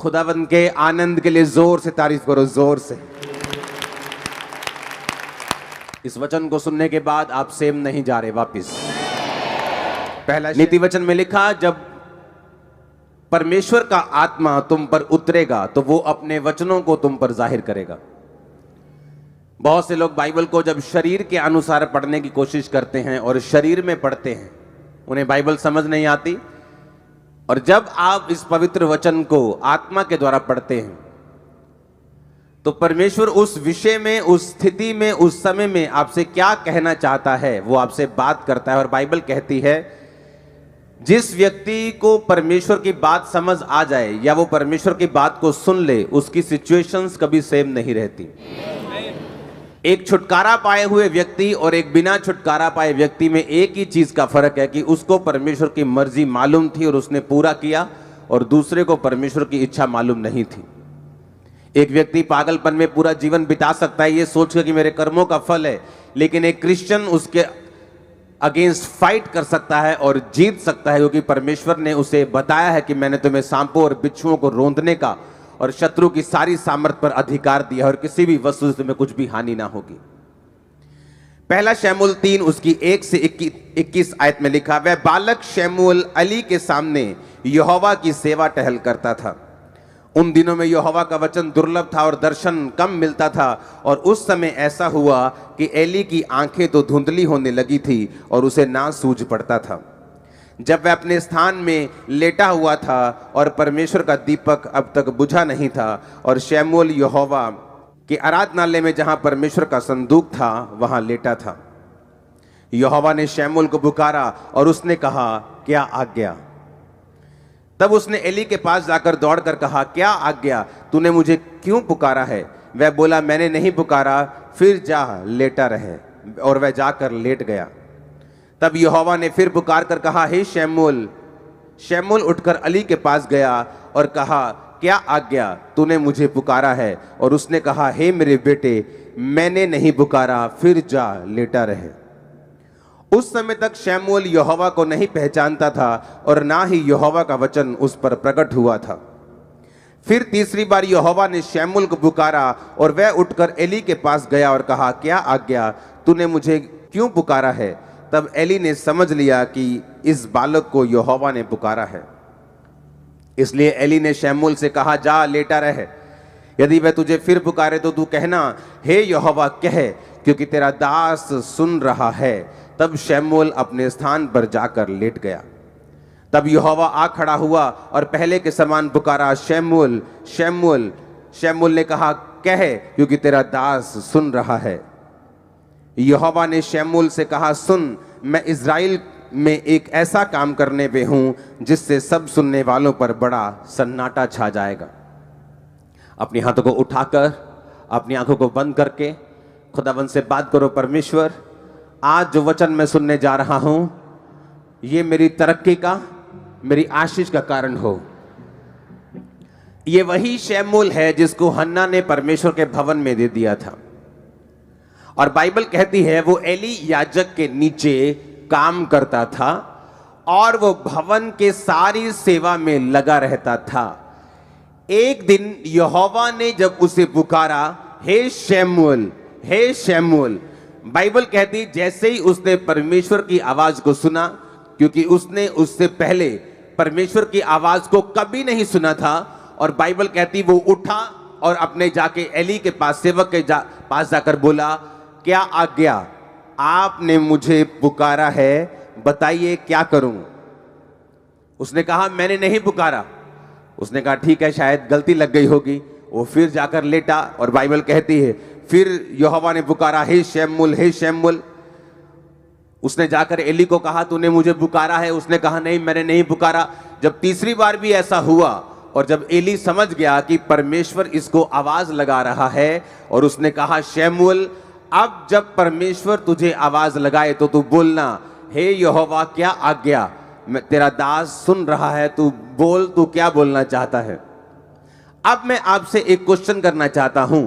खुदावंद के आनंद के लिए जोर से तारीफ करो, जोर से। इस वचन को सुनने के बाद आप सेम नहीं जा रहे वापिस। पहला नीति वचन में लिखा, जब परमेश्वर का आत्मा तुम पर उतरेगा तो वो अपने वचनों को तुम पर जाहिर करेगा। बहुत से लोग बाइबल को जब शरीर के अनुसार पढ़ने की कोशिश करते हैं और शरीर में पढ़ते हैं, उन्हें बाइबल समझ नहीं आती। और जब आप इस पवित्र वचन को आत्मा के द्वारा पढ़ते हैं तो परमेश्वर उस विषय में, उस स्थिति में, उस समय में आपसे क्या कहना चाहता है वो आपसे बात करता है। और बाइबल कहती है जिस व्यक्ति को परमेश्वर की बात समझ आ जाए या वो परमेश्वर की बात को सुन ले, उसकी सिचुएशंस कभी सेम नहीं रहती। एक छुटकारा पाए हुए व्यक्ति और एक बिना छुटकारा पाए व्यक्ति में एक ही चीज का फर्क है कि उसको परमेश्वर की मर्जी मालूम थी और उसने पूरा किया, और दूसरे को परमेश्वर की इच्छा मालूम नहीं थी। एक व्यक्ति पागलपन में पूरा जीवन बिता सकता है ये सोचकर कि मेरे कर्मों का फल है, लेकिन एक क्रिश्चियन उसके अगेंस्ट फाइट कर सकता है और जीत सकता है, क्योंकि परमेश्वर ने उसे बताया है कि मैंने तुम्हें सांपों और बिच्छुओं को रौंदने का और शत्रु की सारी सामर्थ पर अधिकार दिया और किसी भी वस्तु से तुम्हें कुछ भी हानि ना होगी। पहला शमूएल 3 उसकी 1 से 21 आयत में लिखा, वह बालक शमूएल अली के सामने यहोवा की सेवा टहल करता था। उन दिनों में यहोवा का वचन दुर्लभ था और दर्शन कम मिलता था। और उस समय ऐसा हुआ कि एली की आंखें तो धुंधली होने लगी थी और उसे ना सूझ पड़ता था। जब वह अपने स्थान में लेटा हुआ था और परमेश्वर का दीपक अब तक बुझा नहीं था, और शमूएल यहोवा के आराधनालय में जहां परमेश्वर का संदूक था वहां लेटा था। यहोवा ने शमूएल को पुकारा और उसने कहा, क्या आज्ञा? तब उसने एली के पास जाकर दौड़कर कहा, क्या आज्ञा? तूने मुझे क्यों पुकारा है? वह बोला, मैंने नहीं पुकारा, फिर जा लेटा रहे। और वह जाकर लेट गया। तब यहोवा ने फिर पुकार कर कहा, हे शमूएल। शमूएल उठकर अली के पास गया और कहा, क्या आज्ञा? तूने मुझे पुकारा है। और उसने कहा, हे मेरे बेटे, मैंने नहीं पुकारा, फिर जा लेटा रहे। उस समय तक शमूएल यहोवा को नहीं पहचानता था और ना ही यहोवा का वचन उस पर प्रकट हुआ था। फिर तीसरी बार यहोवा ने शमूएल को पुकारा और वह उठकर एली के पास गया और कहा, क्या आज्ञा? तूने मुझे क्यों पुकारा है? तब एली ने समझ लिया कि इस बालक को यहोवा ने पुकारा है। इसलिए एली ने शमूएल से कहा, जा लेटा रहे। यदि वह तुझे फिर पुकारे तो तू कहना, हे यहोवा कह, क्योंकि तेरा दास सुन रहा है। तब शमूएल अपने स्थान पर जाकर लेट गया। तब यहोवा आ खड़ा हुआ और पहले के समान पुकारा, शमूएल, शमूएल। शमूएल ने कहा, कह, क्योंकि तेरा दास सुन रहा है। यहोवा ने शमूएल से कहा, सुन, मैं इज़राइल में एक ऐसा काम करने पे हूं जिससे सब सुनने वालों पर बड़ा सन्नाटा छा जाएगा। अपने हाथों को उठाकर, अपनी आंखों को बंद करके खुदावंद से बात करो, परमेश्वर, आज जो वचन मैं सुनने जा रहा हूं ये मेरी तरक्की का, मेरी आशीष का कारण हो। ये वही शमूएल है जिसको हन्ना ने परमेश्वर के भवन में दे दिया था। और बाइबल कहती है वो एली याजक के नीचे काम करता था और वो भवन के सारी सेवा में लगा रहता था। एक दिन यहोवा ने जब उसे पुकारा, हे शमूएल, हे शमूएल, बाइबल कहती जैसे ही उसने परमेश्वर की आवाज को सुना, क्योंकि उसने उससे पहले परमेश्वर की आवाज को कभी नहीं सुना था, और बाइबल कहती वो उठा और अपने जाके एली के पास, सेवक के पास जाकर बोला, क्या आज्ञा? आपने मुझे पुकारा है, बताइए क्या करूं? उसने कहा, मैंने नहीं पुकारा। उसने कहा, ठीक है, शायद गलती लग गई होगी। वो फिर जाकर लेटा और बाइबल कहती है फिर यहोवा ने पुकारा, हे शमूएल, हे शमूएल। उसने जाकर एली को कहा, तूने मुझे पुकारा है? उसने कहा, नहीं, मैंने नहीं पुकारा। जब तीसरी बार भी ऐसा हुआ और जब एली समझ गया कि परमेश्वर इसको आवाज लगा रहा है, और उसने कहा, शमूएल, अब जब परमेश्वर तुझे आवाज लगाए तो तू बोलना, हे यहोवा, क्या आज्ञा? मैं तेरा दास सुन रहा है, तू बोल, तू क्या बोलना चाहता है? अब मैं आपसे एक क्वेश्चन करना चाहता हूं।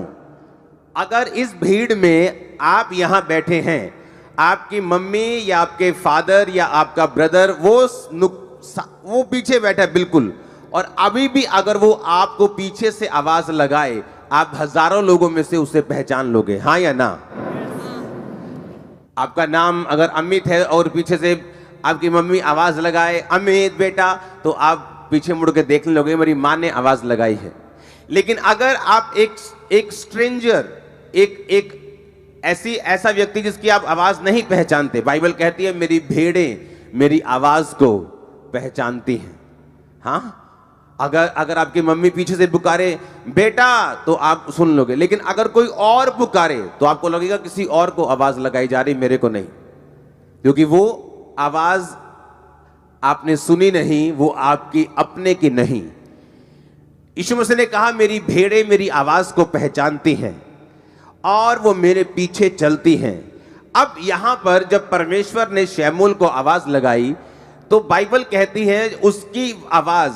अगर इस भीड़ में आप यहां बैठे हैं, आपकी मम्मी या आपके फादर या आपका ब्रदर वो पीछे बैठा है बिल्कुल, और अभी भी अगर वो आपको पीछे से आवाज लगाए, आप हजारों लोगों में से उसे पहचान लोगे, हाँ या ना? आपका नाम अगर अमित है और पीछे से आपकी मम्मी आवाज लगाए अमित बेटा, तो आप पीछे मुड़ के देखने लोगे मेरी माँ ने आवाज लगाई है। लेकिन अगर आप एक स्ट्रेंजर, एक ऐसा व्यक्ति जिसकी आप आवाज नहीं पहचानते, बाइबल कहती है मेरी भेड़ें मेरी आवाज को पहचानती हैं। हाँ, अगर आपकी मम्मी पीछे से पुकारे बेटा तो आप सुन लोगे, लेकिन अगर कोई और पुकारे तो आपको लगेगा किसी और को आवाज लगाई जा रही, मेरे को नहीं, क्योंकि वो आवाज आपने सुनी नहीं, वो आपकी अपने की नहीं। यीशु मसीह ने कहा मेरी भेड़ें मेरी आवाज को पहचानती हैं और वो मेरे पीछे चलती हैं। अब यहां पर जब परमेश्वर ने शमूएल को आवाज लगाई तो बाइबल कहती है उसकी आवाज,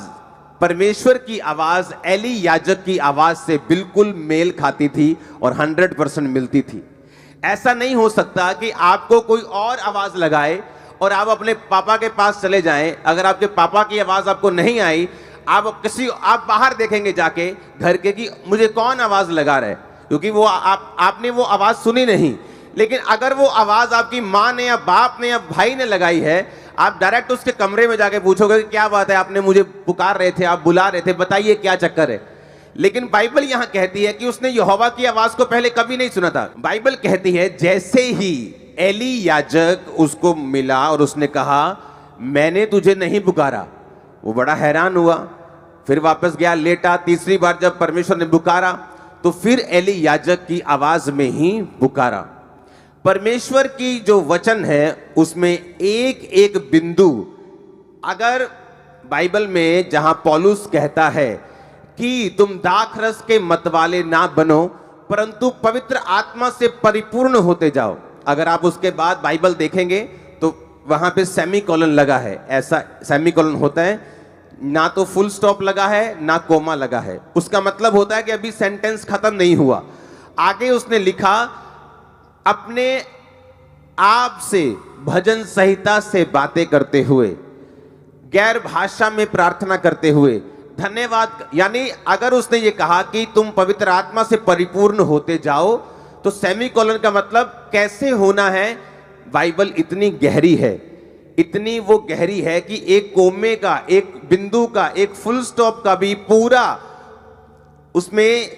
परमेश्वर की आवाज एली याजक की आवाज से बिल्कुल मेल खाती थी और 100% मिलती थी। ऐसा नहीं हो सकता कि आपको कोई और आवाज लगाए और आप अपने पापा के पास चले जाएं। अगर आपके पापा की आवाज आपको नहीं आई, आप बाहर देखेंगे जाके घर के कि मुझे कौन आवाज लगा रहा है, क्योंकि वो आपने वो आवाज सुनी नहीं। लेकिन अगर वो आवाज आपकी माँ ने या बाप ने या भाई ने लगाई है, आप डायरेक्ट उसके कमरे में जाके पूछोगे कि क्या बात है, आपने मुझे पुकार रहे थे, आप बुला रहे थे, बताइए क्या चक्कर है। लेकिन बाइबल यहां कहती है कि उसने यहोवा की आवाज को पहले कभी नहीं सुना था। बाइबल कहती है जैसे ही एली याजक उसको मिला और उसने कहा मैंने तुझे नहीं पुकारा, वो बड़ा हैरान हुआ, फिर वापस गया, लेटा। तीसरी बार जब परमेश्वर ने पुकारा तो फिर एली याजक की आवाज में ही पुकारा। परमेश्वर की जो वचन है उसमें एक एक बिंदु, अगर बाइबल में जहां पौलुस कहता है कि तुम दाखरस के मतवाले ना बनो परंतु पवित्र आत्मा से परिपूर्ण होते जाओ, अगर आप उसके बाद बाइबल देखेंगे तो वहां पे सेमीकोलन लगा है। ऐसा सेमीकोलन होता है, ना तो फुल स्टॉप लगा है ना कोमा लगा है। उसका मतलब होता है कि अभी सेंटेंस खत्म नहीं हुआ। आगे उसने लिखा अपने आप से भजन संहिता से बातें करते हुए, गैर भाषा में प्रार्थना करते हुए धन्यवाद। यानी अगर उसने ये कहा कि तुम पवित्र आत्मा से परिपूर्ण होते जाओ, तो सेमीकोलन का मतलब कैसे होना है। बाइबल इतनी गहरी है, इतनी वो गहरी है कि एक कोमे का, एक बिंदु का, एक फुल स्टॉप का भी पूरा उसमें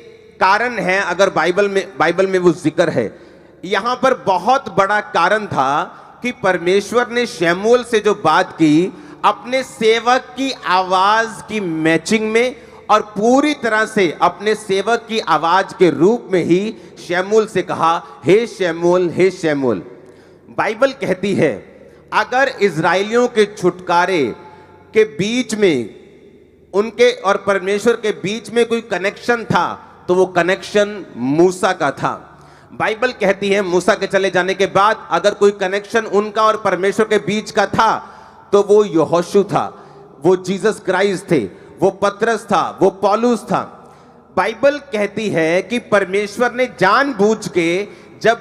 कारण है। अगर बाइबल में वो जिक्र है, यहां पर बहुत बड़ा कारण था कि परमेश्वर ने शमूएल से जो बात की अपने सेवक की आवाज की मैचिंग में और पूरी तरह से अपने सेवक की आवाज के रूप में ही शमूएल से कहा हे शमूएल, हे शमूएल। बाइबल कहती है अगर इजराइलियों के छुटकारे के बीच में, उनके और परमेश्वर के बीच में कोई कनेक्शन था तो वो कनेक्शन मूसा का था। बाइबल कहती है मूसा के चले जाने के बाद अगर कोई कनेक्शन उनका और परमेश्वर के बीच का था तो वो यहोशू था, वो जीसस क्राइस्ट थे, वो पतरस था, वो पौलुस था। बाइबल कहती है कि परमेश्वर ने जानबूझ के जब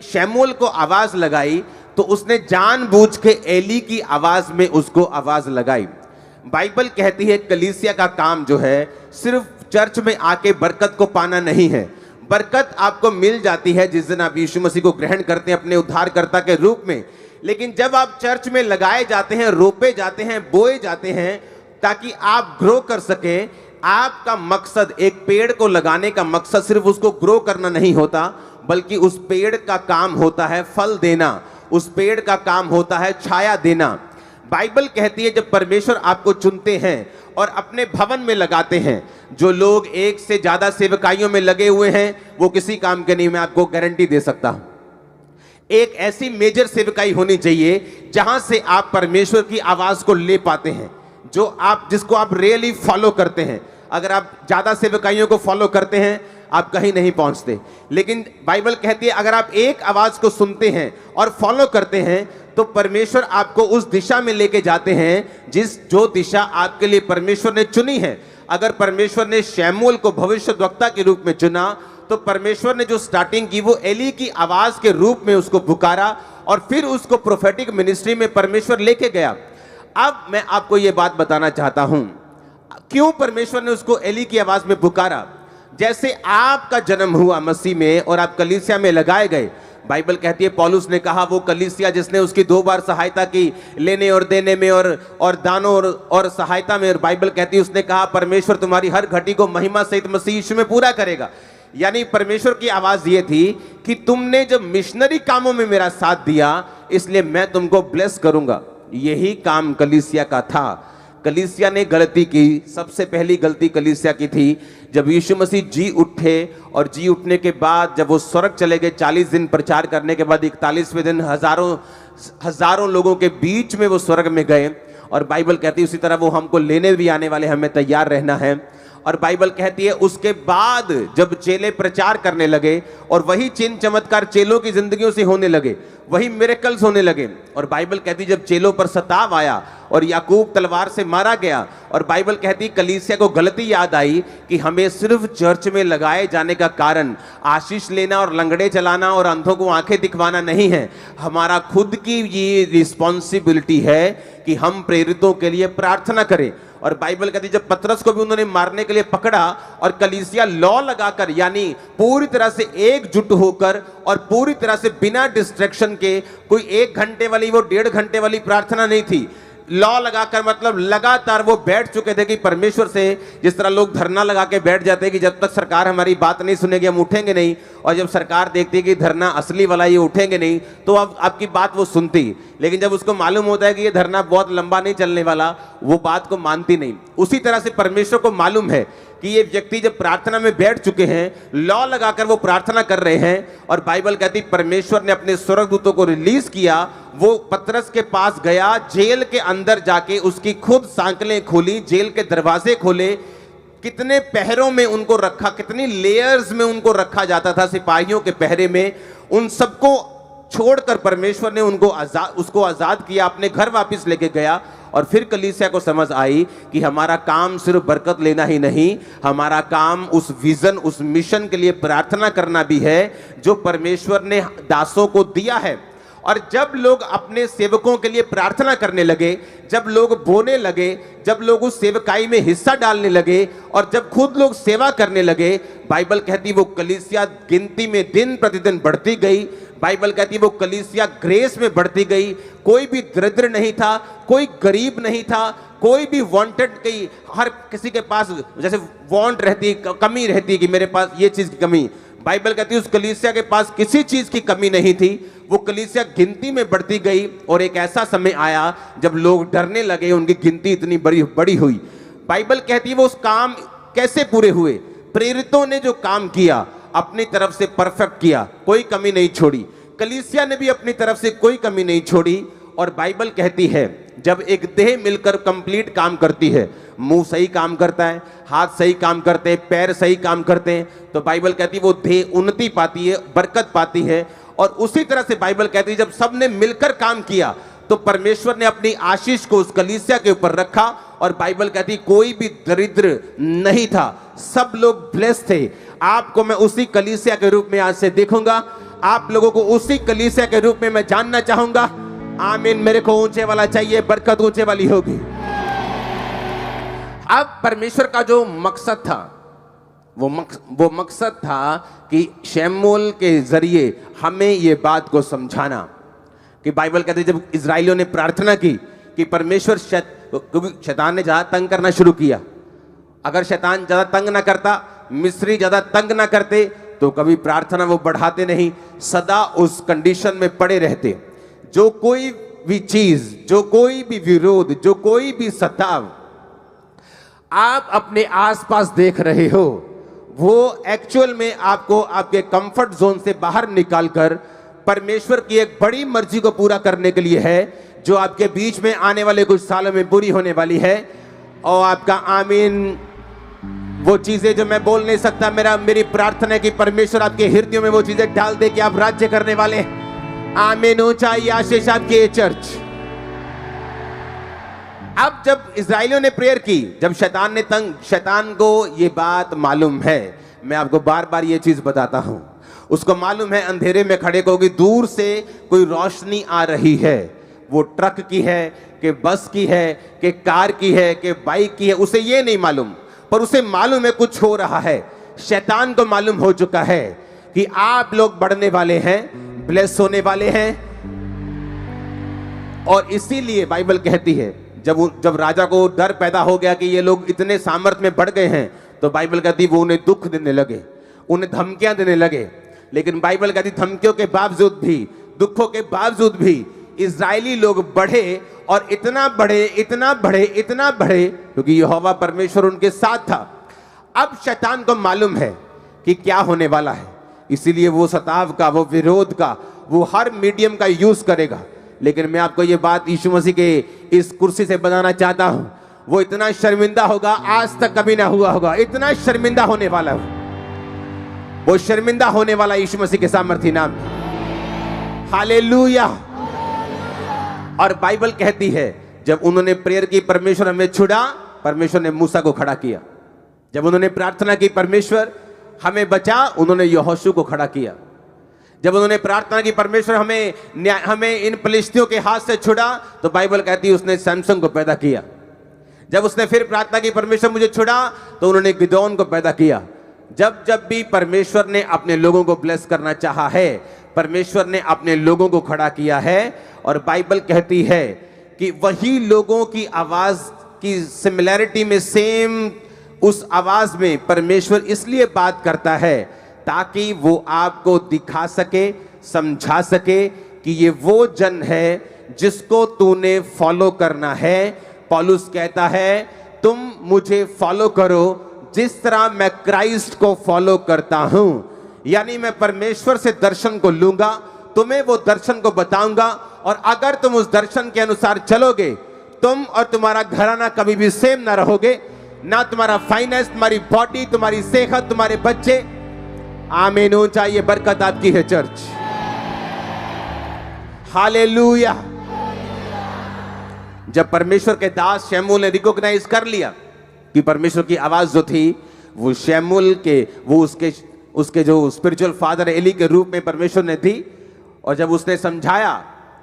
शमूएल को आवाज लगाई तो उसने जानबूझ के एली की आवाज में उसको आवाज लगाई। बाइबल कहती है कलीसिया का काम जो है सिर्फ चर्च में आके बरकत को पाना नहीं है। बरकत आपको मिल जाती है जिस दिन आप यीशु मसीह को ग्रहण करते हैं अपने उद्धारकर्ता के रूप में। लेकिन जब आप चर्च में लगाए जाते हैं, रोपे जाते हैं, बोए जाते हैं ताकि आप ग्रो कर सकें, आपका मकसद, एक पेड़ को लगाने का मकसद सिर्फ उसको ग्रो करना नहीं होता, बल्कि उस पेड़ का काम होता है फल देना, उस पेड़ का काम होता है छाया देना। बाइबल कहती है जब परमेश्वर आपको चुनते हैं और अपने भवन में लगाते हैं, जो लोग एक से ज्यादा सेवकाइयों में लगे हुए हैं वो किसी काम के नहीं, मैं आपको गारंटी दे सकता हूं। एक ऐसी मेजर सेवकाई होनी चाहिए जहां से आप परमेश्वर की आवाज को ले पाते हैं, जिसको आप रियली फॉलो करते हैं। अगर आप ज्यादा सेवकाइयों को फॉलो करते हैं आप कहीं नहीं पहुंचते। लेकिन बाइबल कहती है अगर आप एक आवाज को सुनते हैं और फॉलो करते हैं तो परमेश्वर आपको उस दिशा में लेके जाते हैं जो दिशा आपके लिए परमेश्वर ने चुनी है। अगर परमेश्वर ने शमूएल को भविष्यद्वक्ता के रूप में चुना तो परमेश्वर ने जो स्टार्टिंग की वो एली की आवाज के रूप में उसको पुकारा और फिर उसको प्रोफेटिक मिनिस्ट्री में परमेश्वर लेके गया। अब मैं आपको यह बात बताना चाहता हूं, क्यों परमेश्वर ने उसको एली की आवाज में पुकारा? जैसे आपका जन्म हुआ मसीह में और आप कलीसिया में लगाए गए, बाइबल कहती है, पौलुस ने कहा वो कलीसिया जिसने उसकी 2 बार सहायता की लेने और देने में और दानों और सहायता में, और बाइबल कहती है उसने कहा परमेश्वर तुम्हारी हर घटी को महिमा सहित मसीह यीशु में पूरा करेगा। यानी परमेश्वर की आवाज ये थी कि तुमने जब मिशनरी कामों में मेरा साथ दिया इसलिए मैं तुमको ब्लेस करूंगा। यही काम कलीसिया का था। कलीसिया ने गलती की, सबसे पहली गलती कलीसिया की थी जब यीशु मसीह जी उठे, और जी उठने के बाद जब वो स्वर्ग चले गए 40 दिन प्रचार करने के बाद 41वें दिन हजारों लोगों के बीच में वो स्वर्ग में गए। और बाइबल कहती है उसी तरह वो हमको लेने भी आने वाले, हमें तैयार रहना है। और बाइबल कहती है उसके बाद जब चेले प्रचार करने लगे और वही चिन्ह चमत्कार चेलों की जिंदगियों से होने लगे, वही मिरेकल्स होने लगे। और बाइबल कहती है जब चेलों पर सताव आया और याकूब तलवार से मारा गया, और बाइबल कहती कलीसिया को गलती याद आई कि हमें सिर्फ चर्च में लगाए जाने का कारण आशीष लेना और लंगड़े चलाना और अंधों को आंखें दिखवाना नहीं है। हमारा खुद की ये रिस्पॉन्सिबिलिटी है कि हम प्रेरितों के लिए प्रार्थना करें। और बाइबल कहती है जब पतरस को भी उन्होंने मारने के लिए पकड़ा और कलीसिया लॉ लगाकर, यानी पूरी तरह से एकजुट होकर और पूरी तरह से बिना डिस्ट्रैक्शन के, कोई 1 घंटे वाली वो 1.5 घंटे वाली प्रार्थना नहीं थी, लॉ लगाकर, मतलब लगातार वो बैठ चुके थे कि परमेश्वर से, जिस तरह लोग धरना लगा के बैठ जाते हैं कि जब तक सरकार हमारी बात नहीं सुनेगी हम उठेंगे नहीं, और जब सरकार देखती है कि धरना असली वाला ये उठेंगे नहीं तो अब आपकी बात वो सुनती, लेकिन जब उसको मालूम होता है कि ये धरना बहुत लंबा नहीं चलने वाला, वो बात को मानती नहीं। उसी तरह से परमेश्वर को मालूम है कि ये व्यक्ति जब प्रार्थना में बैठ चुके हैं, लॉ लगाकर वो प्रार्थना कर रहे हैं, और बाइबल कहती परमेश्वर ने अपने स्वर्गदूतों को रिलीज किया। वो पतरस के पास गया, जेल के अंदर जाके उसकी खुद सांकलें खोली, जेल के दरवाजे खोले, कितने पहरों में उनको रखा, कितनी लेयर्स में उनको रखा जाता था सिपाहियों के पहरे में, उन सबको छोड़कर परमेश्वर ने उसको आजाद किया, अपने घर वापस लेके गया। और फिर कलीसिया को समझ आई कि हमारा काम सिर्फ बरकत लेना ही नहीं, हमारा काम उस विजन, उस मिशन के लिए प्रार्थना करना भी है जो परमेश्वर ने दासों को दिया है। और जब लोग अपने सेवकों के लिए प्रार्थना करने लगे, जब लोग बोने लगे, जब लोग उस सेवकाई में हिस्सा डालने लगे और जब खुद लोग सेवा करने लगे, बाइबल कहती वो कलीसिया गिनती में दिन प्रतिदिन बढ़ती गई। बाइबल कहती वो कलीसिया ग्रेस में बढ़ती गई। कोई भी दरिद्र नहीं था, कोई गरीब नहीं था, कोई भी वांटेड, की हर किसी के पास जैसे वांट रहती, कमी रहती कि मेरे पास ये चीज की कमी, बाइबल कहती है उस कलीसिया के पास किसी चीज की कमी नहीं थी। वो कलीसिया गिनती में बढ़ती गई और एक ऐसा समय आया जब लोग डरने लगे, उनकी गिनती इतनी बड़ी हुई। बाइबल कहती है वो उस काम कैसे पूरे हुए? प्रेरितों ने जो काम किया अपनी तरफ से परफेक्ट किया, कोई कमी नहीं छोड़ी। कलीसिया ने भी अपनी तरफ से कोई कमी नहीं छोड़ी। और बाइबल कहती है जब एक देह मिलकर कंप्लीट काम करती है, मुंह सही काम करता है, हाथ सही काम करते हैं, पैर सही काम करते हैं, तो बाइबल कहती है वो देह उन्नति पाती है, बरकत पाती है। और उसी तरह से बाइबल कहती है जब सबने मिलकर काम किया तो परमेश्वर ने अपनी आशीष को उस कलीसिया के ऊपर रखा। और बाइबल कहती है कोई भी दरिद्र नहीं था, सब लोग ब्लेस थे। आपको मैं उसी कलीसिया के रूप में आज से देखूंगा, आप लोगों को उसी कलीसिया के रूप में मैं जानना चाहूंगा। आमीन। मेरे को ऊंचे वाला चाहिए, बरकत ऊंचे वाली होगी। अब परमेश्वर का जो मकसद था वो मकसद था कि शमूएल के जरिए हमें ये बात को समझाना कि बाइबल कहती है जब इजराइलियों ने प्रार्थना की कि परमेश्वर, क्योंकि शैतान ने ज्यादा तंग करना शुरू किया, अगर शैतान ज्यादा तंग ना करता, मिस्री ज्यादा तंग ना करते तो कभी प्रार्थना वो बढ़ाते नहीं, सदा उस कंडीशन में पड़े रहते। जो कोई भी चीज, जो कोई भी विरोध, जो कोई भी सताव आप अपने आसपास देख रहे हो, वो एक्चुअल में आपको आपके कंफर्ट जोन से बाहर निकालकर परमेश्वर की एक बड़ी मर्जी को पूरा करने के लिए है, जो आपके बीच में आने वाले कुछ सालों में पूरी होने वाली है। और आपका आमीन। वो चीजें जो मैं बोल नहीं सकता, मेरी प्रार्थना है कि परमेश्वर आपके हृदयों में वो चीजें डाल दे कि आप राज्य करने वाले। आमीन। ऊंचाई आशीष आपकी चर्च। अब जब इजराइलियों ने प्रेयर की, जब शैतान को ये बात मालूम है, मैं आपको बार बार ये चीज बताता हूं, उसको मालूम है अंधेरे में खड़े को कि दूर से कोई रोशनी आ रही है। वो ट्रक की है कि बस की है कि कार की है कि बाइक की है, उसे ये नहीं मालूम, पर उसे मालूम है कुछ हो रहा है। शैतान को मालूम हो चुका है कि आप लोग बढ़ने वाले हैं, ब्लेस होने वाले हैं। और इसीलिए बाइबल कहती है जब राजा को डर पैदा हो गया कि ये लोग इतने सामर्थ में बढ़ गए हैं, तो बाइबल कहती वो उन्हें दुख देने लगे, उन्हें धमकियां देने लगे। लेकिन बाइबल कहती धमकियों के बावजूद भी, दुखों के बावजूद भी इजरायली लोग बढ़े, और इतना बढ़े, इतना बढ़े, इतना बढ़े, क्योंकि यहोवा परमेश्वर उनके साथ था। अब शैतान को मालूम है कि क्या होने वाला है, इसीलिए वो सताव का, वो विरोध का, वो हर मीडियम का यूज करेगा। लेकिन मैं आपको ये बात यीशु मसीह के इस कुर्सी से बताना चाहता हूं, वो इतना शर्मिंदा होगा, आज तक कभी ना हुआ होगा, इतना शर्मिंदा होने वाला है। वो शर्मिंदा होने वाला यीशु मसीह के सामर्थी नाम में। हालेलुया। और बाइबल कहती है जब उन्होंने प्रेयर की, परमेश्वर हमें छुड़ा, परमेश्वर ने मूसा को खड़ा किया। जब उन्होंने प्रार्थना की, परमेश्वर हमें बचा, उन्होंने यहोशू को खड़ा किया। जब उन्होंने प्रार्थना की, परमेश्वर हमें इन फलिश्तियों के हाथ से छुड़ा, तो बाइबल कहती है उसने सैमसन को पैदा किया। जब उसने फिर प्रार्थना की, परमेश्वर मुझे छुड़ा, तो उन्होंने गिदोन को पैदा किया। जब भी परमेश्वर ने अपने लोगों को ब्लेस करना चाहा है, परमेश्वर ने अपने लोगों को खड़ा किया है। और बाइबल कहती है कि वही लोगों की आवाज की सिमिलैरिटी में, सेम उस आवाज में परमेश्वर इसलिए बात करता है ताकि वो आपको दिखा सके, समझा सके कि ये वो जन है जिसको तूने फॉलो करना है। पौलुस कहता है तुम मुझे फॉलो करो जिस तरह मैं क्राइस्ट को फॉलो करता हूं। यानी मैं परमेश्वर से दर्शन को लूंगा, तुम्हें वो दर्शन को बताऊंगा, और अगर तुम उस दर्शन के अनुसार चलोगे, तुम और तुम्हारा घराना कभी भी सेम ना रहोगे, ना तुम्हारा फाइनेंस, तुम्हारी बॉडी, तुम्हारी सेहत, तुम्हारे बच्चे। आमीन हो चाहिए। बरकत आपकी है चर्च। हालेलुया। जब परमेश्वर के दास शमूएल ने रिकॉग्नाइज कर लिया कि परमेश्वर की आवाज जो थी वो शमूएल के, वो उसके जो स्पिरिचुअल फादर एली के रूप में परमेश्वर ने थी, और जब उसने समझाया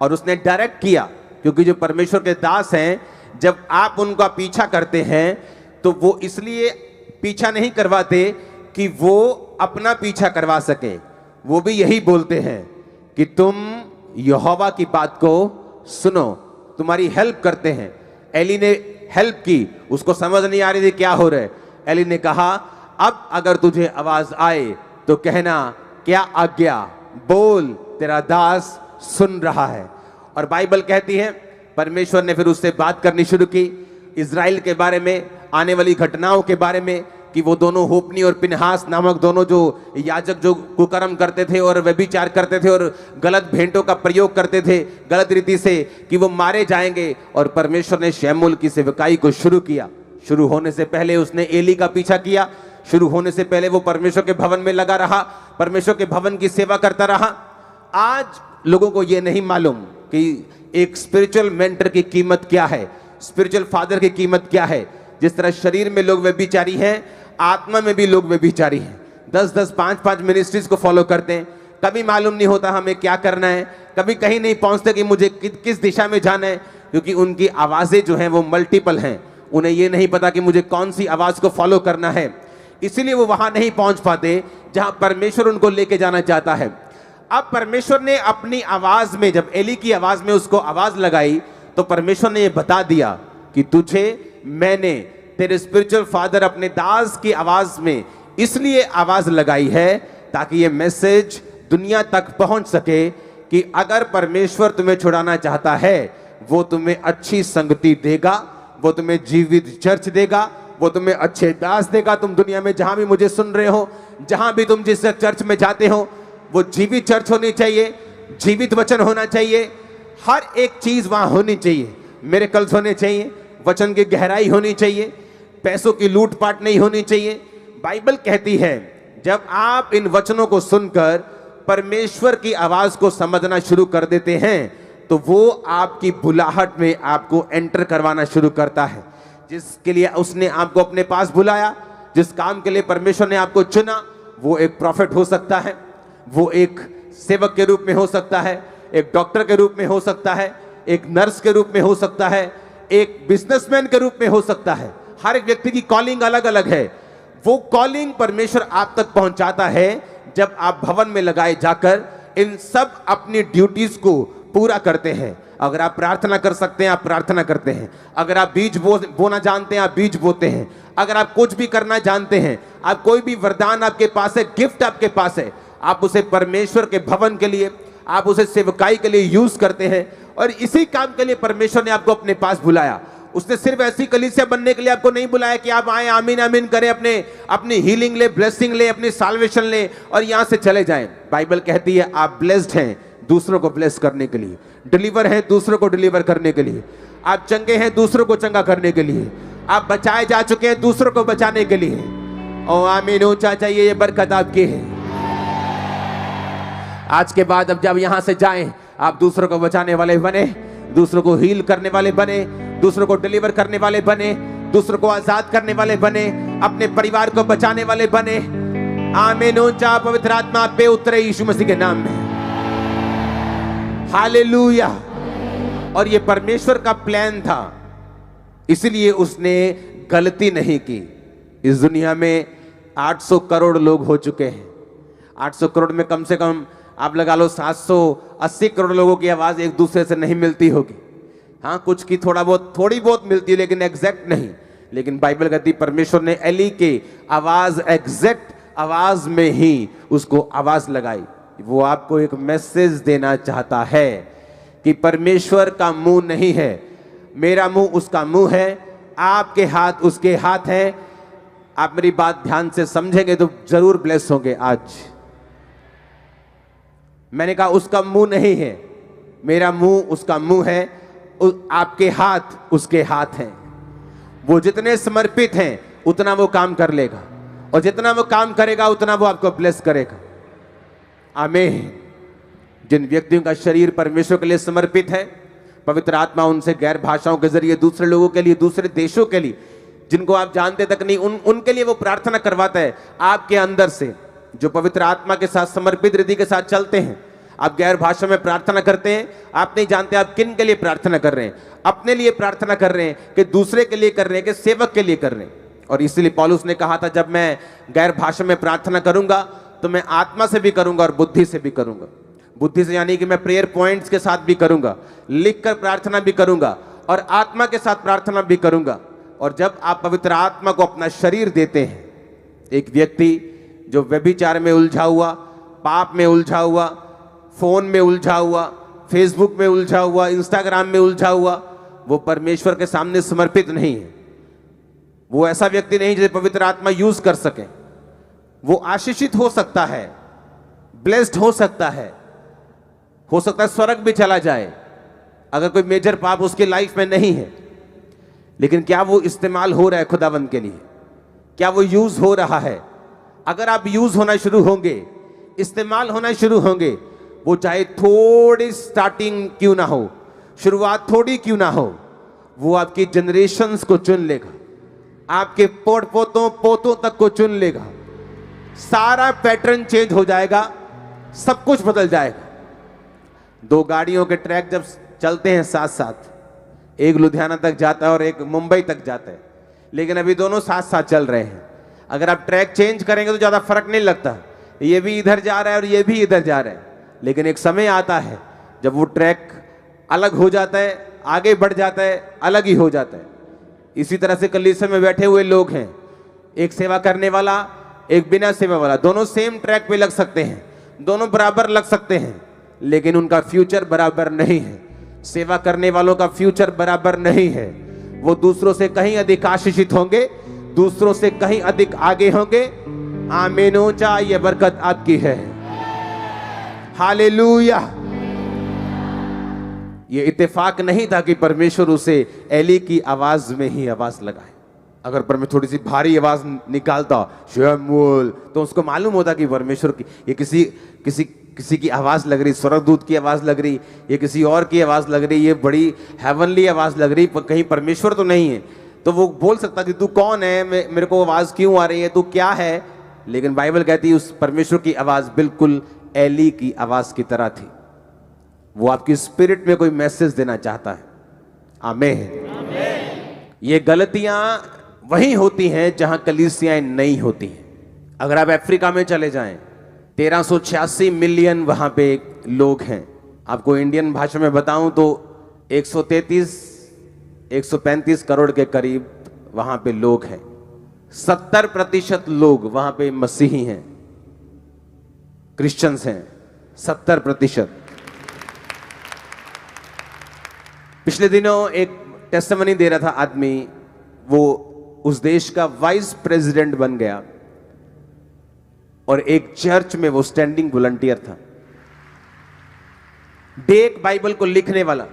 और उसने डायरेक्ट किया, क्योंकि जो परमेश्वर के दास हैं, जब आप उनका पीछा करते हैं तो वो इसलिए पीछा नहीं करवाते कि वो अपना पीछा करवा सके, वो भी यही बोलते हैं कि तुम यहोवा की बात को सुनो, तुम्हारी हेल्प करते हैं। एली ने हेल्प की, उसको समझ नहीं आ रही थी क्या हो रहा है। एली ने कहा अब अगर तुझे आवाज आए तो कहना क्या आज्ञा, बोल, तेरा दास सुन रहा है। और बाइबल कहती है परमेश्वर ने फिर उससे बात करनी शुरू की इजराइल के बारे में, आने वाली घटनाओं के बारे में, कि वो दोनों होपनी और पिनहास नामक दोनों जो याजक जो कुकर्म करते थे और व्यभिचार करते थे और गलत भेंटों का प्रयोग करते थे गलत रीति से, कि वो मारे जाएंगे। और परमेश्वर ने शमूएल की सेवकाई को शुरू किया। शुरू होने से पहले उसने एली का पीछा किया। शुरू होने से पहले वो परमेश्वर के भवन में लगा रहा, परमेश्वर के भवन की सेवा करता रहा। आज लोगों को ये नहीं मालूम कि एक स्पिरिचुअल मेंटर की कीमत क्या है, स्पिरिचुअल फादर की कीमत क्या है। जिस तरह शरीर में लोग व्यभिचारी हैं, आत्मा में भी लोग व्यभिचारी हैं। 10-10, 5-5 मिनिस्ट्रीज को फॉलो करते हैं, कभी मालूम नहीं होता हमें क्या करना है, कभी कहीं नहीं पहुंचते कि मुझे किस दिशा में जाना है, क्योंकि उनकी आवाजें जो हैं वो मल्टीपल हैं। उन्हें ये नहीं पता कि मुझे कौन सी आवाज को फॉलो करना है, इसीलिए वो वहां नहीं पहुंच पाते जहां परमेश्वर उनको लेके जाना चाहता है। अब परमेश्वर ने अपनी आवाज में, जब एली की आवाज में उसको आवाज लगाई, तो परमेश्वर ने ये बता दिया कि तुझे मैंने, तेरे स्पिरिचुअल फादर अपने दास की आवाज में इसलिए आवाज लगाई है ताकि ये मैसेज दुनिया तक पहुंच सके कि अगर परमेश्वर तुम्हें छुड़ाना चाहता है, वो तुम्हें अच्छी संगति देगा, वो तुम्हें जीवित चर्च देगा, वो तुम्हें अच्छे दास देगा। तुम दुनिया में जहां भी मुझे सुन रहे हो, जहां भी तुम जिस चर्च में जाते हो, वो जीवित चर्च होनी चाहिए, जीवित वचन होना चाहिए, हर एक चीज वहां होनी चाहिए। मिरेकल्स होने चाहिए, वचन की गहराई होनी चाहिए, पैसों की लूटपाट नहीं होनी चाहिए। बाइबल कहती है जब आप इन वचनों को सुनकर परमेश्वर की आवाज को समझना शुरू कर देते हैं, तो वो आपकी बुलाहट में आपको एंटर करवाना शुरू करता है। जिसके लिए उसने आपको अपने पास बुलाया, जिस काम के लिए परमेश्वर ने आपको चुना, वो एक प्रॉफिट हो सकता है, वो एक सेवक के रूप में हो सकता है, एक डॉक्टर के रूप में हो सकता है, एक नर्स के रूप में हो सकता है, एक बिजनेसमैन के रूप में हो सकता है। हर एक व्यक्ति की कॉलिंग अलग अलग है। वो कॉलिंग परमेश्वर आप तक पहुंचाता है जब आप भवन में लगाए जाकर इन सब अपनी ड्यूटीज को पूरा करते हैं। अगर आप प्रार्थना कर सकते हैं, आप प्रार्थना करते हैं। अगर आप बीज बोना जानते हैं, आप बीज बोते हैं। अगर आप कुछ भी करना जानते हैं, आप कोई भी वरदान आपके पास है, गिफ्ट आपके पास है, आप उसे परमेश्वर के भवन के लिए, आप उसे सेवकाई के लिए यूज करते हैं। और इसी काम के लिए परमेश्वर ने आपको अपने पास बुलाया। उसने सिर्फ ऐसी कलीसिया बनने के लिए आपको नहीं बुलाया कि आप आए, आमीन आमीन करें, अपनी हीलिंग ले, ब्लेसिंग ले, अपनी साल्वेशन ले और यहां से चले जाएं। बाइबल कहती है आप ब्लेस्ड हैं दूसरों को ब्लेस करने के लिए, डिलीवर हैं दूसरों को डिलीवर करने के लिए, आप चंगे हैं दूसरों को चंगा करने के लिए, आप बचाए जा चुके हैं दूसरों को बचाने के लिए। ओ आमीन, ऊंचा चाहिए, ये बरकत आपकी है। आज के बाद अब जब यहां से जाएं, आप दूसरों को बचाने वाले बने, दूसरों को हील करने वाले बने, दूसरों को डिलीवर करने वाले बने, दूसरों को आजाद करने वाले बने, अपने परिवार को बचाने वाले बने। आमीन, ऊंचा, पवित्र आत्मा आप पे उतरे यीशु मसीह के नाम में। हालेलुया। और ये परमेश्वर का प्लान था, इसलिए उसने गलती नहीं की। इस दुनिया में 800 करोड़ लोग हो चुके हैं। 800 करोड़ में कम से कम आप लगा लो 780 करोड़ लोगों की आवाज एक दूसरे से नहीं मिलती होगी। हाँ, कुछ की थोड़ी बहुत मिलती है, लेकिन एग्जैक्ट नहीं। लेकिन बाइबल कहती परमेश्वर ने एली के आवाज, एग्जैक्ट आवाज में ही उसको आवाज लगाई। वो आपको एक मैसेज देना चाहता है कि परमेश्वर का मुंह नहीं है, मेरा मुंह उसका मुंह है, आपके हाथ उसके हाथ हैं। आप मेरी बात ध्यान से समझेंगे तो जरूर ब्लेस होंगे। आज मैंने कहा उसका मुंह नहीं है, मेरा मुंह उसका मुंह है, आपके हाथ उसके हाथ हैं। वो जितने समर्पित हैं उतना वो काम कर लेगा, और जितना वो काम करेगा उतना वो आपको ब्लेस करेगा। आमीन। जिन व्यक्तियों का शरीर परमेश्वर के लिए समर्पित है, पवित्र आत्मा उनसे गैर भाषाओं के जरिए दूसरे लोगों के लिए, दूसरे देशों के लिए, जिनको आप जानते तक नहीं, उनके लिए वो प्रार्थना करवाता है आपके अंदर से। जो पवित्र आत्मा के साथ समर्पित रीति के साथ चलते हैं, आप गैर भाषा में प्रार्थना करते हैं, आप नहीं जानते आप किन के लिए प्रार्थना कर रहे हैं। अपने लिए प्रार्थना कर रहे हैं कि दूसरे के लिए कर रहे हैं कि सेवक के लिए कर रहे हैं। और इसलिए पौलुस ने कहा था जब मैं गैर भाषा में प्रार्थना करूंगा तो मैं आत्मा से भी करूंगा और बुद्धि से भी करूंगा। बुद्धि से यानी कि मैं प्रेयर पॉइंट्स के साथ भी करूंगा, लिखकर प्रार्थना भी करूंगा और आत्मा के साथ प्रार्थना भी करूंगा। और जब आप पवित्र आत्मा को अपना शरीर देते हैं, एक व्यक्ति जो व्यभिचार में उलझा हुआ, पाप में उलझा हुआ, फोन में उलझा हुआ, फेसबुक में उलझा हुआ, इंस्टाग्राम में उलझा हुआ, वो परमेश्वर के सामने समर्पित नहीं है। वो ऐसा व्यक्ति नहीं जिसे पवित्र आत्मा यूज कर सके। वो आशीषित हो सकता है, ब्लेस्ड हो सकता है स्वर्ग भी चला जाए अगर कोई मेजर पाप उसकी लाइफ में नहीं है। लेकिन क्या वो इस्तेमाल हो रहा है खुदावंद के लिए? क्या वो यूज हो रहा है? अगर आप यूज होना शुरू होंगे, इस्तेमाल होना शुरू होंगे, वो चाहे थोड़ी स्टार्टिंग क्यों ना हो, शुरुआत थोड़ी क्यों ना हो, वो आपकी जनरेशंस को चुन लेगा, आपके पोतों तक को चुन लेगा। सारा पैटर्न चेंज हो जाएगा, सब कुछ बदल जाएगा। दो गाड़ियों के ट्रैक जब चलते हैं साथ साथ, एक लुधियाना तक जाता है और एक मुंबई तक जाता है, लेकिन अभी दोनों साथ साथ चल रहे हैं। अगर आप ट्रैक चेंज करेंगे तो ज्यादा फर्क नहीं लगता, ये भी इधर जा रहा है और ये भी इधर जा रहा है। लेकिन एक समय आता है जब वो ट्रैक अलग हो जाता है, आगे बढ़ जाता है, अलग ही हो जाता है। इसी तरह से कलीसिया में बैठे हुए लोग हैं, एक सेवा करने वाला, एक बिना सेवा वाला, दोनों सेम ट्रैक पे लग सकते हैं, दोनों बराबर लग सकते हैं, लेकिन उनका फ्यूचर बराबर नहीं है। सेवा करने वालों का फ्यूचर बराबर नहीं है। वो दूसरों से कहीं अधिक आशीषित होंगे, दूसरों से कहीं अधिक आगे होंगे। आमीन, ऊंचा, ये बरकत आपकी है। हालेलुया। ये इत्तेफाक नहीं था कि परमेश्वर उसे एली की आवाज में ही आवाज लगाए। अगर परमेश्वर थोड़ी सी भारी आवाज निकालता, शमूएल, तो उसको मालूम होता कि परमेश्वर की ये किसी की आवाज लग रही, स्वर्गदूत की आवाज लग रही, ये किसी और की आवाज लग रही, ये बड़ी हेवनली आवाज लग रही, कहीं परमेश्वर तो नहीं है। तो वो बोल सकता कि तू कौन है, मेरे को आवाज क्यों आ रही है, तू क्या है। लेकिन बाइबल कहती है उस परमेश्वर की आवाज बिल्कुल एली की आवाज की तरह थी। वो आपकी स्पिरिट में कोई मैसेज देना चाहता है। आमीन। ये गलतियां वहीं होती हैं जहां कलीसियाएं नहीं होती हैं। अगर आप अफ्रीका में चले जाएं, 1386 मिलियन वहां पे लोग हैं। आपको इंडियन भाषा में बताऊं तो 135 करोड़ के करीब वहां पे लोग हैं। 70% लोग वहां पे मसीही हैं, क्रिश्चियंस हैं, 70%। पिछले दिनों एक टेस्टिमनी दे रहा था आदमी, वो उस देश का वाइस प्रेसिडेंट बन गया और एक चर्च में वो स्टैंडिंग वॉलंटियर था। डेक बाइबल को लिखने वाला।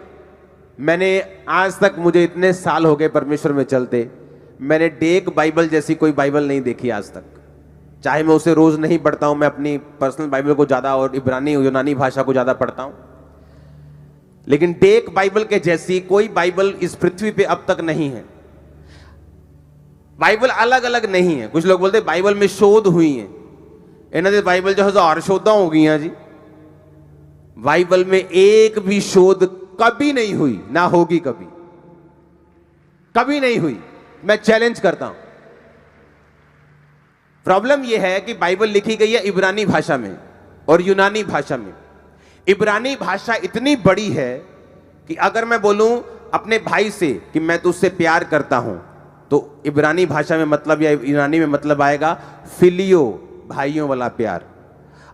मैंने आज तक, मुझे इतने साल हो गए परमेश्वर में चलते, मैंने डेक बाइबल जैसी कोई बाइबल नहीं देखी आज तक। चाहे मैं उसे रोज नहीं पढ़ता हूं, मैं अपनी पर्सनल बाइबल को ज्यादा और इब्रानी यूनानी भाषा को ज्यादा पढ़ता हूं, लेकिन डेक बाइबल के जैसी कोई बाइबल इस पृथ्वी पे अब तक नहीं है। बाइबल अलग अलग नहीं है। कुछ लोग बोलते हैं बाइबल में शोध हुई है। इन्होंने दे बाइबल जो 1000 शोधा हो गई हैं जी। बाइबल में एक भी शोध कभी नहीं हुई, ना होगी कभी, कभी नहीं हुई। मैं चैलेंज करता हूं। प्रॉब्लम यह है कि बाइबल लिखी गई है इब्रानी भाषा में और यूनानी भाषा में। इब्रानी भाषा इतनी बड़ी है कि अगर मैं बोलूं अपने भाई से कि मैं तुझसे प्यार करता हूं, तो इब्रानी भाषा में मतलब या यूनानी में मतलब आएगा फिलियो, भाइयों वाला प्यार।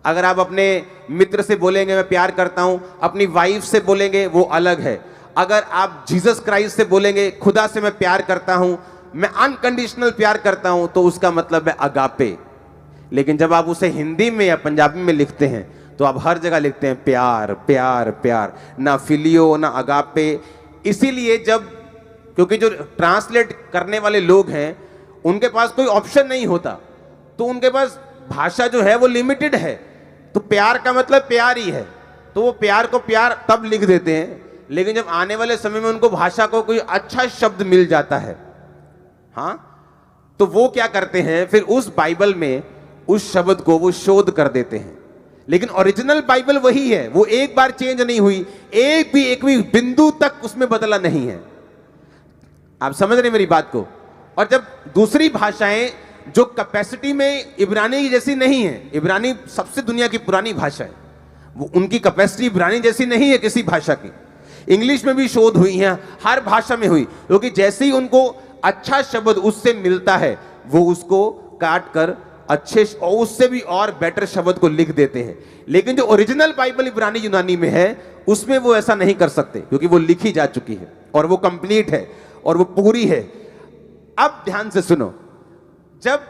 अगर आप अपने मित्र से बोलेंगे मैं प्यार करता हूं, अपनी वाइफ से बोलेंगे, वो अलग है। अगर आप जीसस क्राइस्ट से बोलेंगे खुदा से मैं प्यार करता हूं, मैं अनकंडीशनल प्यार करता हूं, तो उसका मतलब है अगापे। लेकिन जब आप उसे हिंदी में या पंजाबी में लिखते हैं तो आप हर जगह लिखते हैं प्यार प्यार प्यार, ना फिलियो ना अगापे। इसीलिए क्योंकि जो ट्रांसलेट करने वाले लोग हैं उनके पास कोई ऑप्शन नहीं होता, तो उनके पास भाषा जो है वो लिमिटेड है। तो प्यार का मतलब प्यार ही है, तो वो प्यार को प्यार तब लिख देते हैं। लेकिन जब आने वाले समय में उनको भाषा को कोई अच्छा शब्द मिल जाता है, हाँ, तो वो क्या करते हैं, फिर उस बाइबल में उस शब्द को वो शोध कर देते हैं। लेकिन ओरिजिनल बाइबल वही है, वो एक बार चेंज नहीं हुई, एक भी बिंदु तक उसमें बदला नहीं है। आप समझ रहे मेरी बात को। और जब दूसरी भाषाएं जो कैपेसिटी में इब्रानी की जैसी नहीं है, इब्रानी सबसे दुनिया की पुरानी भाषा है, वो उनकी कैपेसिटी इब्रानी जैसी नहीं है किसी भाषा की। इंग्लिश में भी शोध हुई है, हर भाषा में हुई, क्योंकि जैसे ही उनको अच्छा शब्द उससे मिलता है वो उसको काट कर अच्छे और उससे भी और बेटर शब्द को लिख देते हैं। लेकिन जो ओरिजिनल बाइबल इब्रानी यूनानी में है उसमें वो ऐसा नहीं कर सकते, क्योंकि वो लिखी जा चुकी है और वो कंप्लीट है और वो पूरी है। अब ध्यान से सुनो, जब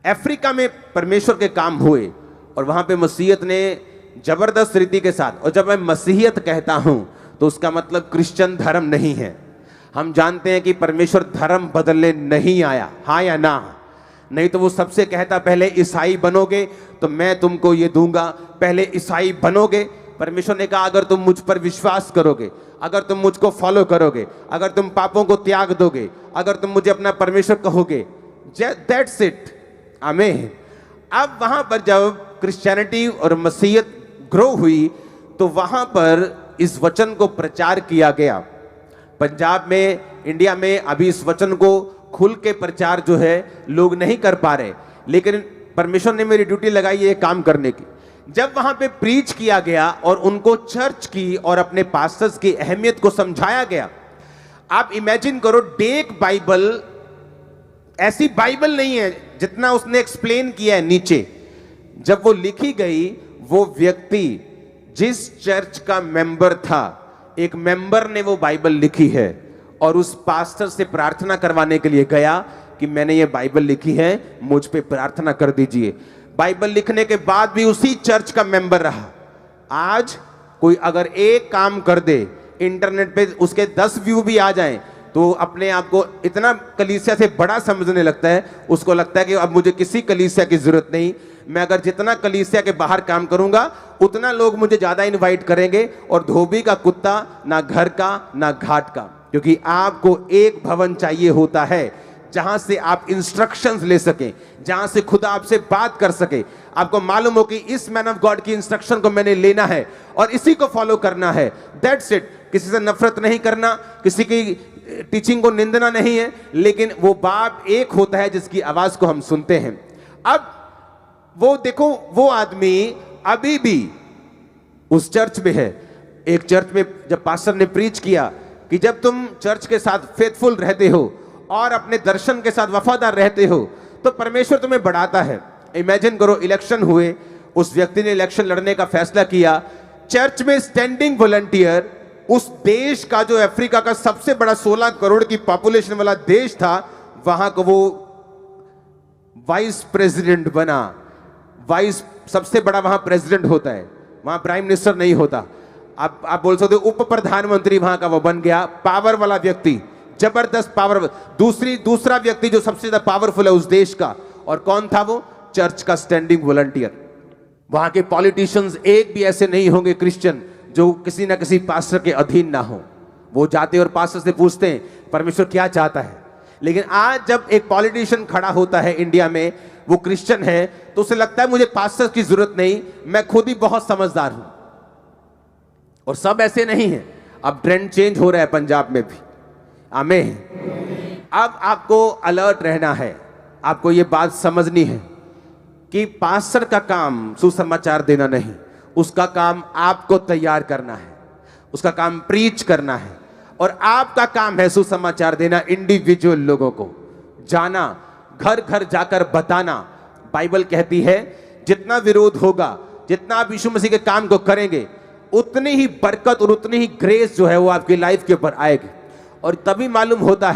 अफ्रीका में परमेश्वर के काम हुए और वहां पे मसीहत ने जबरदस्त रीति के साथ, और जब मैं मसीहत कहता हूं तो उसका मतलब क्रिश्चियन धर्म नहीं है। हम जानते हैं कि परमेश्वर धर्म बदलने नहीं आया, हाँ या ना? नहीं तो वो सबसे कहता पहले ईसाई बनोगे तो मैं तुमको ये दूंगा, पहले ईसाई बनोगे। परमेश्वर ने कहा अगर तुम मुझ पर विश्वास करोगे, अगर तुम मुझको फॉलो करोगे, अगर तुम पापों को त्याग दोगे, अगर तुम मुझे अपना परमेश्वर कहोगे, दैट्स इट, आमीन। अब वहां पर जब क्रिश्चियनिटी और मसीहत ग्रो हुई तो वहां पर इस वचन को प्रचार किया गया। पंजाब में, इंडिया में अभी इस वचन को खुल के प्रचार जो है लोग नहीं कर पा रहे, लेकिन परमेश्वर ने मेरी ड्यूटी लगाई ये काम करने की। जब वहां पे प्रीच किया गया और उनको चर्च की और अपने पास्टर्स की अहमियत को समझाया गया। आप इमेजिन करो, डेक बाइबल ऐसी बाइबल नहीं है जितना उसने एक्सप्लेन किया है नीचे। जब वो लिखी गई, वो व्यक्ति जिस चर्च का मेंबर था, एक मेंबर ने वो बाइबल लिखी है और उस पास्टर से प्रार्थना करवाने के लिए गया कि मैंने ये बाइबल लिखी है, मुझ पे प्रार्थना कर दीजिए। बाइबल लिखने के बाद भी उसी चर्च का मेंबर रहा। आज कोई अगर एक काम कर दे, इंटरनेट पे उसके 10 व्यू भी आ जाएं, तो अपने आप को इतना कलीसिया से बड़ा समझने लगता है। उसको लगता है कि अब मुझे किसी कलीसिया की जरूरत नहीं, मैं अगर जितना कलीसिया के बाहर काम करूंगा उतना लोग मुझे ज्यादा इनवाइट करेंगे, और धोबी का कुत्ता ना घर का ना घाट का। क्योंकि आपको एक भवन चाहिए होता है जहां से आप इंस्ट्रक्शंस ले सकें, जहां से खुदा आपसे बात कर सके। आपको मालूम हो कि इस मैन ऑफ गॉड की इंस्ट्रक्शन को मैंने लेना है और इसी को फॉलो करना है, दैट्स इट। किसी से नफरत नहीं करना, किसी की टीचिंग को निंदना नहीं है, लेकिन वो बाप एक होता है जिसकी आवाज को हम सुनते हैं। अब वो देखो, वो आदमी अभी भी उस चर्च में है। एक चर्च में जब पास्टर ने प्रीच किया कि जब तुम चर्च के साथ फेथफुल रहते हो और अपने दर्शन के साथ वफादार रहते हो तो परमेश्वर तुम्हें बढ़ाता है। इमेजिन करो, इलेक्शन हुए, उस व्यक्ति ने इलेक्शन लड़ने का फैसला किया, चर्च में स्टैंडिंग वॉलंटियर, उस देश का जो अफ्रीका का सबसे बड़ा 16 करोड़ की पॉपुलेशन वाला देश था, वहां को वो वाइस प्रेसिडेंट बना। वाइस सबसे बड़ा वहां प्रेसिडेंट होता है, वहां प्राइम मिनिस्टर नहीं होता। आप बोल सकते हो उप प्रधानमंत्री वहां का वो बन गया, पावर वाला व्यक्ति, जबरदस्त पावर। दूसरा व्यक्ति जो सबसे ज्यादा पावरफुल है उस देश का, और कौन था वो? चर्च का स्टैंडिंग वॉलंटियर। वहां के पॉलिटिशियंस एक भी ऐसे नहीं होंगे क्रिश्चियन जो किसी ना किसी पास्टर के अधीन ना हो। वो जाते और पास्टर से पूछते हैं परमेश्वर क्या चाहता है। लेकिन आज जब एक पॉलिटिशियन खड़ा होता है इंडिया में, वो क्रिश्चियन है, तो उसे लगता है मुझे पास्टर की जरूरत नहीं, मैं खुद ही बहुत समझदार हूं। और सब ऐसे नहीं है, अब ट्रेंड चेंज हो रहा है पंजाब में भी। आमीन। अब आपको अलर्ट रहना है, आपको यह बात समझनी है कि पास्टर का काम सुसमाचार देना नहीं, उसका काम आपको तैयार करना है, उसका काम प्रीच करना है, और आपका काम है सुसमाचार देना इंडिविजुअल लोगों को, जाना, घर घर जाकर बताना। बाइबल कहती है जितना विरोध होगा, जितना आप यीशु मसीह के काम को करेंगे, उतनी ही बरकत और उतनी ही ग्रेस जो है वो आपकी लाइफ के ऊपर आएगी। और तभी मालूम होता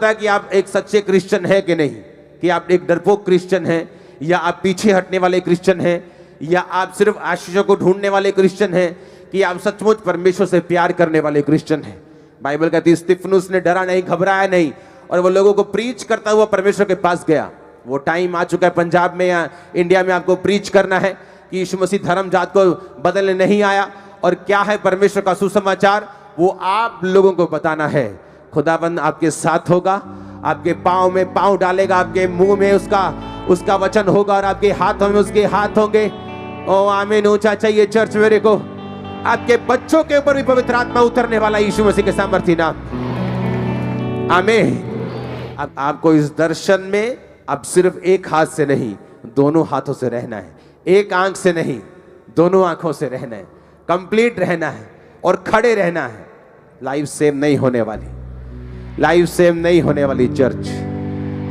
है कि आप एक सच्चे क्रिश्चियन हैं कि नहीं, कि आप एक डरपोक क्रिश्चियन हैं, या आप पीछे हटने वाले क्रिश्चियन हैं, या आप सिर्फ आशीषों को ढूंढने वाले क्रिश्चियन हैं, कि आप सचमुच परमेश्वर से प्यार करने वाले क्रिश्चियन हैं। बाइबल कहती है स्तिफनुस ने डरा नहीं, घबराया नहीं, और वो लोगों को प्रीच करता हुआ परमेश्वर के पास गया। वो टाइम आ चुका है पंजाब में या इंडिया में आपको प्रीच करना है कि यीशु मसीह धर्म जात को बदलने नहीं आया, और क्या है परमेश्वर का सुसमाचार, वो आप लोगों को बताना है। खुदाबंद आपके साथ होगा, आपके पांव में पांव डालेगा, आपके मुंह में उसका वचन होगा, और आपके हाथों में उसके हाथ होंगे। ओ आमीन। ऊंचा चाहिए चर्च मेरे को। आपके बच्चों के ऊपर भी पवित्र आत्मा उतरने वाला यीशु मसीह के सामर्थ्य नाम। आमीन। अब आपको इस दर्शन में अब सिर्फ एक हाथ से नहीं, दोनों हाथों से रहना है, एक आंख से नहीं, दोनों आंखों से रहना है, कंप्लीट रहना है और खड़े रहना है। लाइफ सेम नहीं होने वाली, लाइफ सेम नहीं होने वाली चर्च।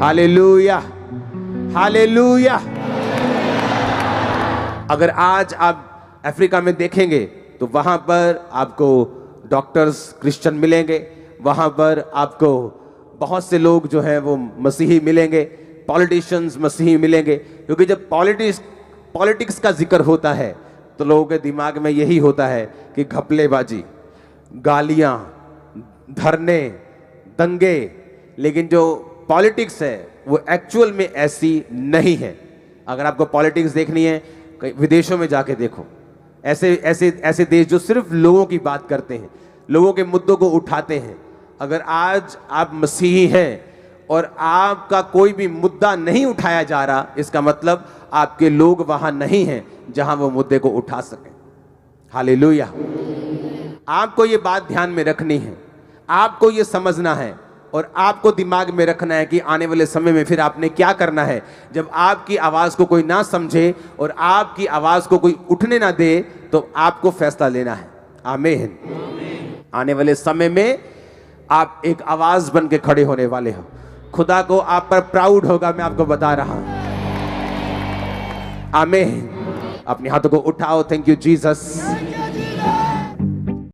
Hallelujah, hallelujah. अगर आज आप अफ्रीका में देखेंगे तो वहां पर आपको डॉक्टर्स क्रिश्चियन मिलेंगे, वहां पर आपको बहुत से लोग जो हैं वो मसीही मिलेंगे, पॉलिटिशियंस मसीही मिलेंगे। क्योंकि जब पॉलिटिक्स का जिक्र होता है तो लोगों के दिमाग में यही होता है कि घपलेबाजी, गालियां, धरने, दंगे। लेकिन जो पॉलिटिक्स है वो एक्चुअल में ऐसी नहीं है। अगर आपको पॉलिटिक्स देखनी है, विदेशों में जाके देखो, ऐसे देश जो सिर्फ लोगों की बात करते हैं, लोगों के मुद्दों को उठाते हैं। अगर आज आप मसीही हैं और आपका कोई भी मुद्दा नहीं उठाया जा रहा, इसका मतलब आपके लोग वहां नहीं हैं जहां वो मुद्दे को उठा सकें। हालेलुया। आपको ये बात ध्यान में रखनी है, आपको ये समझना है, और आपको दिमाग में रखना है कि आने वाले समय में फिर आपने क्या करना है। जब आपकी आवाज को कोई ना समझे और आपकी आवाज को कोई उठने ना दे, तो आपको फैसला लेना है। आमीन। आने वाले समय में आप एक आवाज बन के खड़े होने वाले हो। खुदा को आप पर प्राउड होगा, मैं आपको बता रहा हूं। आमीन। अपने हाथों को उठाओ। Thank you Jesus.